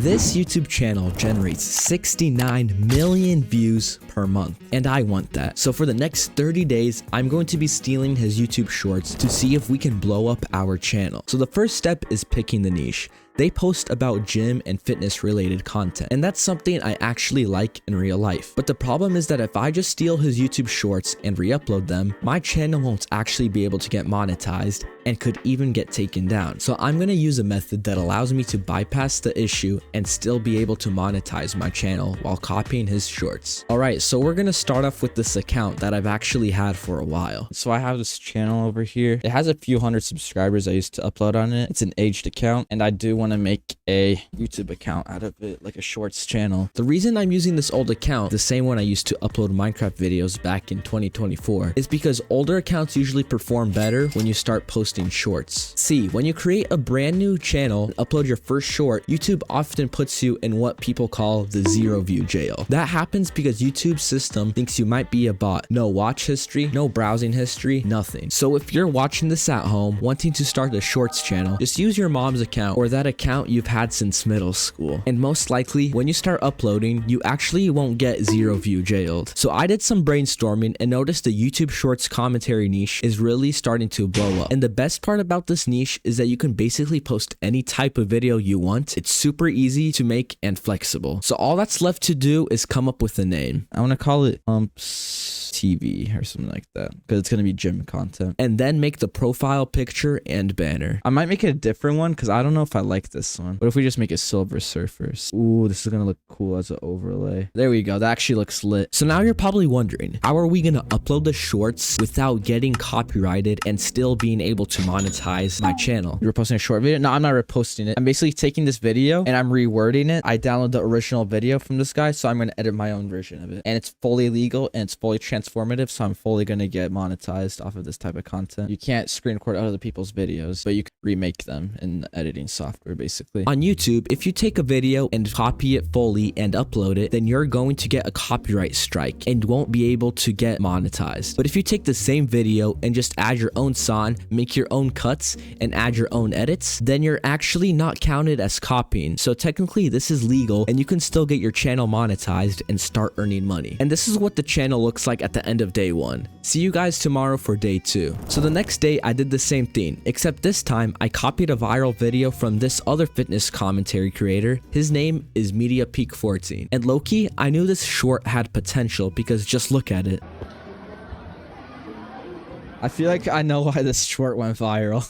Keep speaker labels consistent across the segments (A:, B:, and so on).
A: This YouTube channel generates 69 million views per month, and I want that. So for the next 30 days, I'm going to be stealing his YouTube shorts to see if we can blow up our channel. So the first step is picking the niche. They post about gym and fitness related content, and that's something I actually like in real life. But the problem is that if I just steal his YouTube shorts and re-upload them, my channel won't actually be able to get monetized and could even get taken down. So I'm gonna use a method that allows me to bypass the issue and still be able to monetize my channel while copying his shorts. Alright, so we're gonna start off with this account that I've actually had for a while. So I have this channel over here. It has a few hundred subscribers. I used to upload on it. It's an aged account, and I do want to make a YouTube account out of it, like a shorts channel. The reason I'm using this old account, the same one I used to upload Minecraft videos back in 2024, is because older accounts usually perform better when you start posting shorts. See, when you create a brand new channel and upload your first short, YouTube often puts you in what people call the 0 view jail. That happens because YouTube's system thinks you might be a bot. No watch history, no browsing history, nothing. So if you're watching this at home, wanting to start a shorts channel, just use your mom's account or that account you've had since middle school. And most likely, when you start uploading, you actually won't get 0 view jailed. So I did some brainstorming and noticed the YouTube shorts commentary niche is really starting to blow up. And the best part about this niche is that you can basically post any type of video you want. It's super easy to make and flexible. So all that's left to do is come up with a name. I want to call it TV or something like that, because it's going to be gym content. And then make the profile picture and banner. I might make it a different one because I don't know if I like this one. What if we just make it Silver Surfers? Ooh, this is going to look cool as an overlay. There we go. That actually looks lit. So now you're probably wondering, how are we going to upload the shorts without getting copyrighted and still being able to monetize my channel? You're posting a short video? No, I'm not reposting it. I'm basically taking this video and I'm rewording it. I downloaded the original video from this guy, so I'm going to edit my own version of it. And it's fully legal and it's fully transformative, so I'm fully going to get monetized off of this type of content. You can't screen record other people's videos, but you can remake them in the editing software, basically. On YouTube, if you take a video and copy it fully and upload it, then you're going to get a copyright strike and won't be able to get monetized. But if you take the same video and just add your own song, make your own cuts, and add your own edits, then you're actually not counted as copying. So technically, this is legal and you can still get your channel monetized and start earning money. And this is what the channel looks like at the end of day 1. See you guys tomorrow for day 2. So the next day, I did the same thing, except this time I copied a viral video from this other fitness commentary creator. His name is Media Peak 14. And low-key, I knew this short had potential because just look at it. I feel like I know why this short went viral.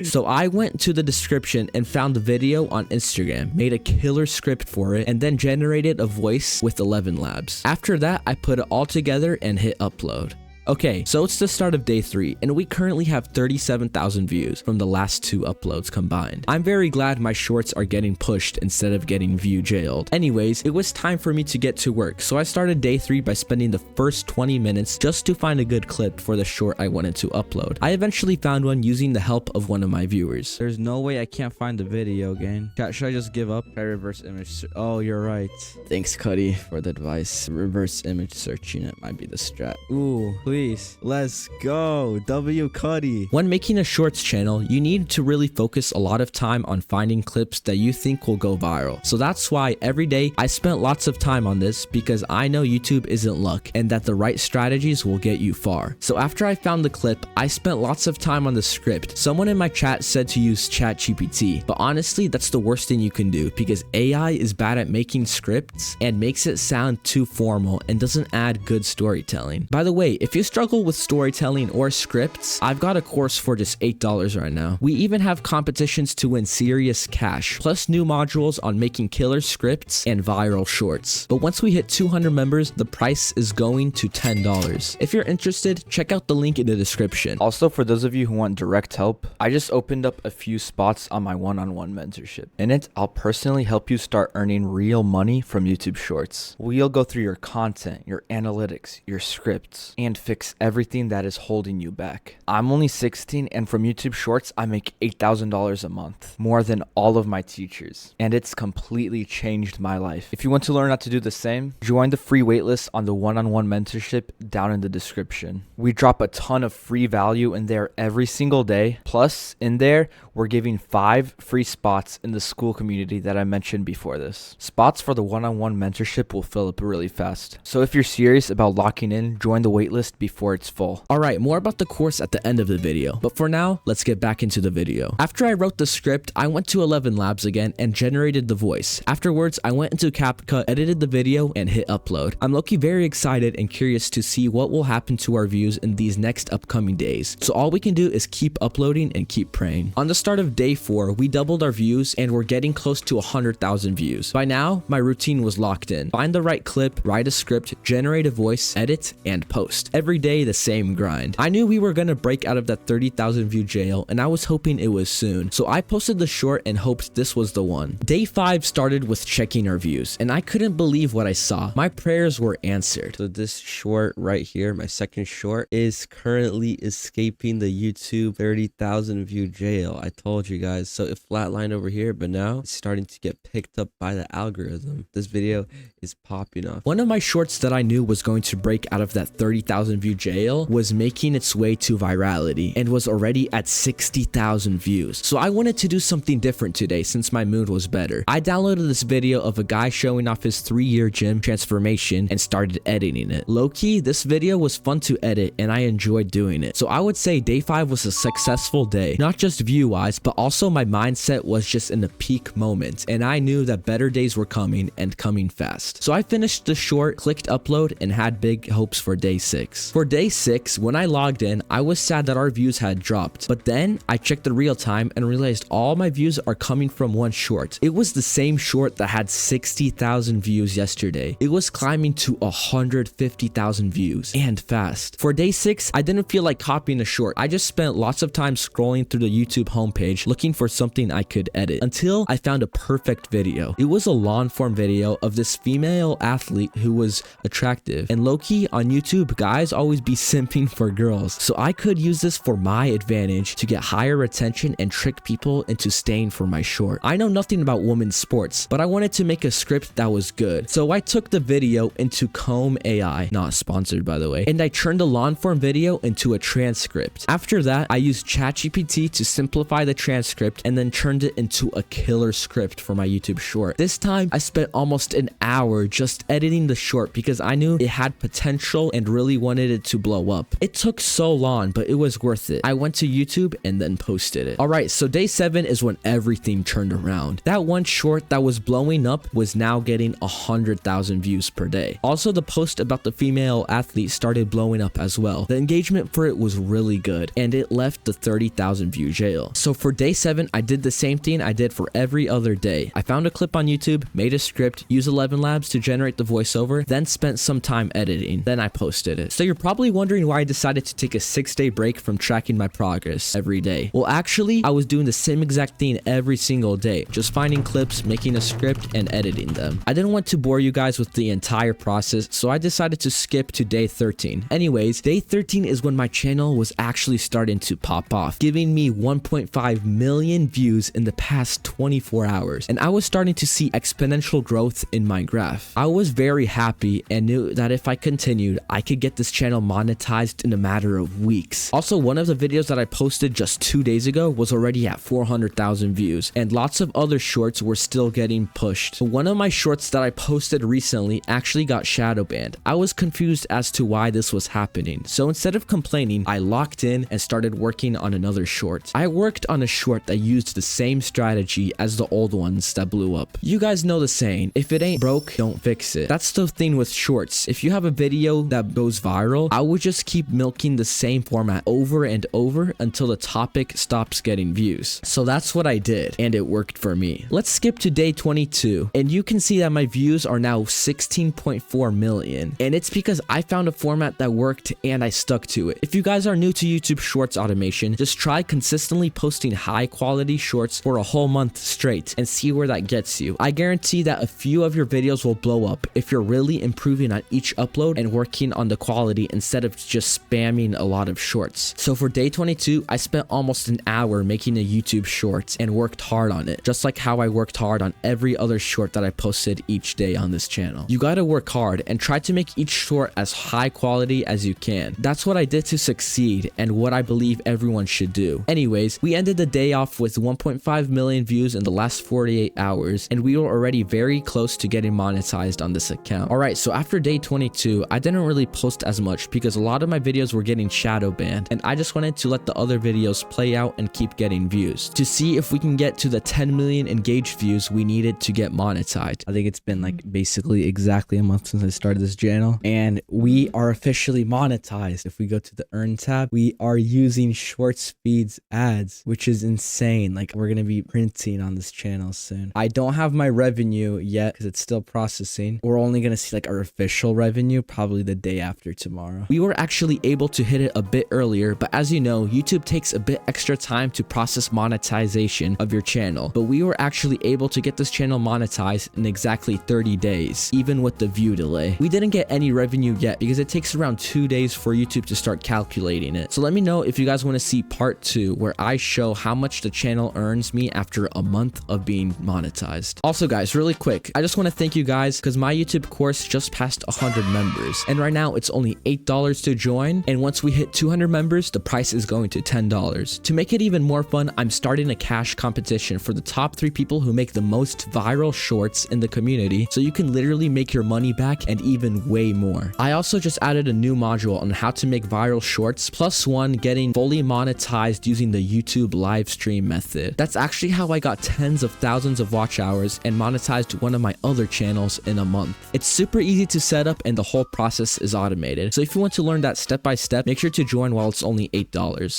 A: So I went to the description and found the video on Instagram, made a killer script for it, and then generated a voice with 11 labs. After that, I put it all together and hit upload. Okay, so it's the start of day 3, and we currently have 37,000 views from the last 2 uploads combined. I'm very glad my shorts are getting pushed instead of getting view jailed. Anyways, it was time for me to get to work, so I started day 3 by spending the first 20 minutes just to find a good clip for the short I wanted to upload. I eventually found one using the help of one of my viewers. There's no way I can't find the video, gang. Should I just give up? Try reverse image. Oh, you're right. Thanks, Cuddy, for the advice. Reverse image searching, it might be the strat. Ooh, please. Let's go. W Cuddy. When making a shorts channel, you need to really focus a lot of time on finding clips that you think will go viral. So that's why every day I spent lots of time on this, because I know YouTube isn't luck and that the right strategies will get you far. So after I found the clip, I spent lots of time on the script. Someone in my chat said to use ChatGPT, but honestly, that's the worst thing you can do because AI is bad at making scripts and makes it sound too formal and doesn't add good storytelling. By the way, if you struggle with storytelling or scripts, I've got a course for just $8 right now. We even have competitions to win serious cash, plus new modules on making killer scripts and viral shorts. But once we hit 200 members, the price is going to $10. If you're interested, check out the link in the description. Also, for those of you who want direct help, I just opened up a few spots on my one-on-one mentorship. In it, I'll personally help you start earning real money from YouTube shorts. We'll go through your content, your analytics, your scripts, and figure fix everything that is holding you back. I'm only 16, and from YouTube Shorts, I make $8,000 a month, more than all of my teachers. And it's completely changed my life. If you want to learn how to do the same, join the free waitlist on the one-on-one mentorship down in the description. We drop a ton of free value in there every single day. Plus, in there, we're giving 5 free spots in the school community that I mentioned before this. Spots for the one-on-one mentorship will fill up really fast. So if you're serious about locking in, join the waitlist before it's full. Alright, more about the course at the end of the video. But for now, let's get back into the video. After I wrote the script, I went to 11 Labs again and generated the voice. Afterwards, I went into CapCut, edited the video, and hit upload. I'm low-key very excited and curious to see what will happen to our views in these next upcoming days. So all we can do is keep uploading and keep praying. On the start of day 4, we doubled our views and we're getting close to 100,000 views. By now, my routine was locked in. Find the right clip, write a script, generate a voice, edit, and post. Every day, the same grind. I knew we were gonna break out of that 30,000 view jail, and I was hoping it was soon. So I posted the short and hoped this was the one. Day 5 started with checking our views, and I couldn't believe what I saw. My prayers were answered. So this short right here, my second short, is currently escaping the YouTube 30,000 view jail. I told you guys. So it flatlined over here, but now it's starting to get picked up by the algorithm. This video is popping off. One of my shorts that I knew was going to break out of that 30,000 view jail was making its way to virality and was already at 60,000 views. So I wanted to do something different today since my mood was better. I downloaded this video of a guy showing off his 3-year gym transformation and started editing it. Low-key, this video was fun to edit and I enjoyed doing it. So I would say day 5 was a successful day, not just view-wise, but also my mindset was just in a peak moment and I knew that better days were coming and coming fast. So I finished the short, clicked upload, and had big hopes for day 6. For day 6, when I logged in, I was sad that our views had dropped, but then I checked the real time and realized all my views are coming from one short. It was the same short that had 60,000 views yesterday. It was climbing to 150,000 views and fast. For day 6, I didn't feel like copying a short. I just spent lots of time scrolling through the YouTube homepage looking for something I could edit until I found a perfect video. It was a long form video of this female athlete who was attractive, and low-key on YouTube, guys always be simping for girls, so I could use this for my advantage to get higher attention and trick people into staying for my short. I know nothing about women's sports, but I wanted to make a script that was good, so I took the video into Comb AI, not sponsored by the way, and I turned the long form video into a transcript. After that, I used ChatGPT to simplify the transcript and then turned it into a killer script for my YouTube short. This time, I spent almost an hour just editing the short because I knew it had potential and really wanted it to blow up. It took so long, but it was worth it. I went to YouTube and then posted it. Alright, so day 7 is when everything turned around. That one short that was blowing up was now getting 100,000 views per day. Also, the post about the female athlete started blowing up as well. The engagement for it was really good, and it left the 30,000 view jail. So for day 7, I did the same thing I did for every other day. I found a clip on YouTube, made a script, used 11 Labs to generate the voiceover, then spent some time editing. Then I posted it. So you're probably wondering why I decided to take a 6-day break from tracking my progress every day. Well, actually, I was doing the same exact thing every single day, just finding clips, making a script, and editing them. I didn't want to bore you guys with the entire process, so I decided to skip to day 13. Anyways, day 13 is when my channel was actually starting to pop off, giving me 1.5 million views in the past 24 hours, and I was starting to see exponential growth in my graph. I was very happy and knew that if I continued, I could get this channel monetized in a matter of weeks. Also, one of the videos that I posted just 2 days ago was already at 400,000 views, and lots of other shorts were still getting pushed. One of my shorts that I posted recently actually got shadow banned. I was confused as to why this was happening, so instead of complaining, I locked in and started working on another short. I worked on a short that used the same strategy as the old ones that blew up. You guys know the saying, if it ain't broke, don't fix it. That's the thing with shorts. If you have a video that goes viral, I would just keep milking the same format over and over until the topic stops getting views. So that's what I did, and it worked for me. Let's skip to day 22, and you can see that my views are now 16.4 million, and it's because I found a format that worked and I stuck to it. If you guys are new to YouTube Shorts automation, just try consistently posting high quality shorts for a whole month straight and see where that gets you. I guarantee that a few of your videos will blow up if you're really improving on each upload and working on the quality quality instead of just spamming a lot of shorts. So for day 22, I spent almost an hour making a YouTube short and worked hard on it, just like how I worked hard on every other short that I posted each day on this channel. You gotta work hard and try to make each short as high quality as you can. That's what I did to succeed and what I believe everyone should do. Anyways, we ended the day off with 1.5 million views in the last 48 hours, and we were already very close to getting monetized on this account. Alright, so after day 22, I didn't really post as much because a lot of my videos were getting shadow banned, and I just wanted to let the other videos play out and keep getting views to see if we can get to the 10 million engaged views we needed to get monetized. I think it's been like basically exactly a month since I started this channel, and we are officially monetized. If we go to the earn tab, we are using shorts feeds ads, which is insane. Like, we're gonna be printing on this channel soon. I don't have my revenue yet because it's still processing. We're only gonna see like our official revenue probably the day after tomorrow. We were actually able to hit it a bit earlier, but as you know, YouTube takes a bit extra time to process monetization of your channel, but we were actually able to get this channel monetized in exactly 30 days, even with the view delay. We didn't get any revenue yet because it takes around 2 days for YouTube to start calculating it. So let me know if you guys want to see part 2 where I show how much the channel earns me after a month of being monetized. Also guys, really quick, I just want to thank you guys because my YouTube course just passed 100 members, and right now it's only $8 to join, and once we hit 200 members, the price is going to $10. To make it even more fun, I'm starting a cash competition for the top 3 people who make the most viral shorts in the community, so you can literally make your money back and even way more. I also just added a new module on how to make viral shorts, +1 getting fully monetized using the YouTube live stream method. That's actually how I got tens of thousands of watch hours and monetized one of my other channels in a month. It's super easy to set up and the whole process is automated. So if you want to learn that step by step, make sure to join while it's only $8.